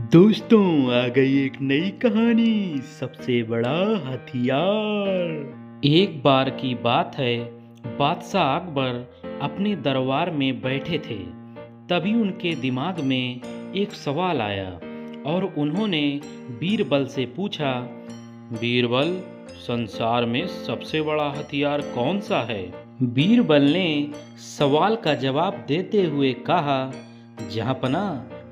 दोस्तों, आ गई एक नई कहानी। सबसे बड़ा हथियार। एक बार की बात है। बादशाह अकबर अपने दरबार में बैठे थे। तभी उनके दिमाग में एक सवाल आया और उन्होंने बीरबल से पूछा, बीरबल, संसार में सबसे बड़ा हथियार कौन सा है? बीरबल ने सवाल का जवाब देते हुए कहा, जहाँपना,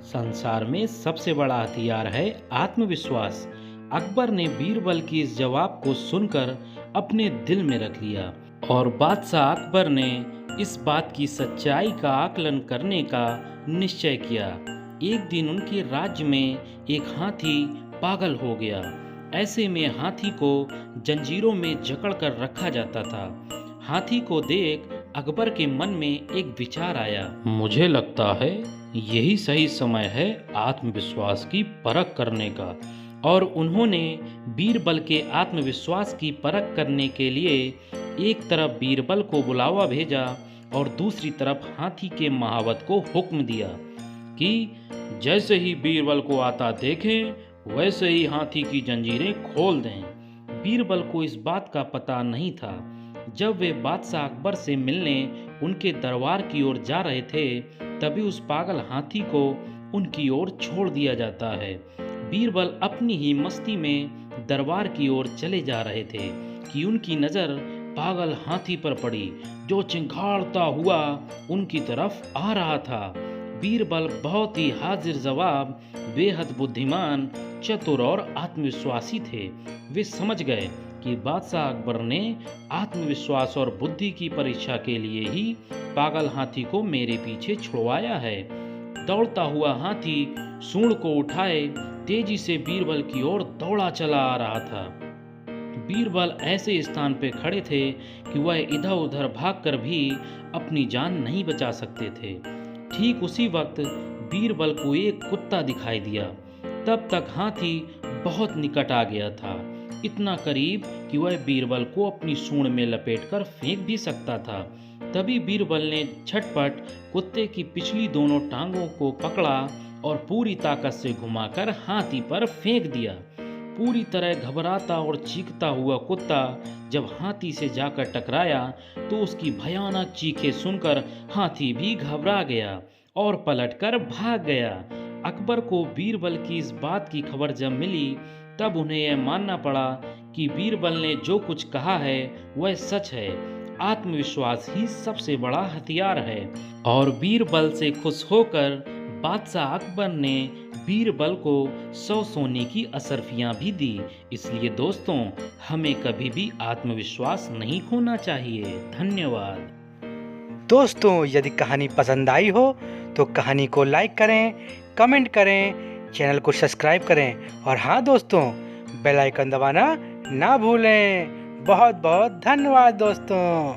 संसार में सबसे बड़ा हथियार है आत्मविश्वास। अकबर ने बीरबल की इस जवाब को सुनकर अपने दिल में रख लिया और बादशाह अकबर ने इस बात की सच्चाई का आकलन करने का निश्चय किया। एक दिन उनके राज्य में एक हाथी पागल हो गया। ऐसे में हाथी को जंजीरों में जकड़कर रखा जाता था। हाथी को देख अकबर के मन में एक विचार आया, मुझे लगता है यही सही समय है आत्मविश्वास की परख करने का। और उन्होंने बीरबल के आत्मविश्वास की परख करने के लिए एक तरफ बीरबल को बुलावा भेजा और दूसरी तरफ हाथी के महावत को हुक्म दिया कि जैसे ही बीरबल को आता देखें वैसे ही हाथी की जंजीरें खोल दें। बीरबल को इस बात का पता नहीं था। जब वे बादशाह अकबर से मिलने उनके दरबार की ओर जा रहे थे, तभी उस पागल हाथी को उनकी ओर छोड़ दिया जाता है। बीरबल अपनी ही मस्ती में दरबार की ओर चले जा रहे थे कि उनकी नजर पागल हाथी पर पड़ी, जो चिंघाड़ता हुआ उनकी तरफ आ रहा था। बीरबल बहुत ही हाजिर जवाब, बेहद बुद्धिमान, चतुर और आत्मविश्वासी थे। वे समझ गए कि बादशाह अकबर ने आत्मविश्वास और बुद्धि की परीक्षा के लिए ही पागल हाथी को मेरे पीछे छुड़वाया है। दौड़ता हुआ हाथी सूंड को उठाए तेजी से बीरबल की ओर दौड़ा चला आ रहा था। बीरबल ऐसे स्थान पे खड़े थे कि वह इधर उधर भागकर भी अपनी जान नहीं बचा सकते थे। ठीक उसी वक्त बीरबल को एक कुत्ता दिखाई दिया। तब तक हाथी बहुत निकट आ गया था, इतना करीब कि वह बीरबल को अपनी सूंड में लपेटकर फेंक भी सकता था। तभी बीरबल ने झटपट कुत्ते की पिछली दोनों टांगों को पकड़ा और पूरी ताकत से घुमाकर हाथी पर फेंक दिया। पूरी तरह घबराता और चीखता हुआ कुत्ता जब हाथी से जाकर टकराया तो उसकी भयानक चीखें सुनकर हाथी भी घबरा गया और पलटकर भाग गया। अकबर को बीरबल की इस बात की खबर जब मिली, तब उन्हें यह मानना पड़ा कि बीरबल ने जो कुछ कहा है वह सच है। आत्मविश्वास ही सबसे बड़ा हथियार है। और बीरबल से खुश होकर बादशाह अकबर ने बीरबल को 100 सोने की असरफियां भी दी। इसलिए दोस्तों, हमें कभी भी आत्मविश्वास नहीं खोना चाहिए। धन्यवाद। दोस्तों, यदि कहानी पसंद आई हो तो कहानी को लाइक करें, कमेंट करें, चैनल को सब्सक्राइब करें और हाँ दोस्तों, बेल आइकन दबाना ना भूलें। बहुत बहुत धन्यवाद दोस्तों।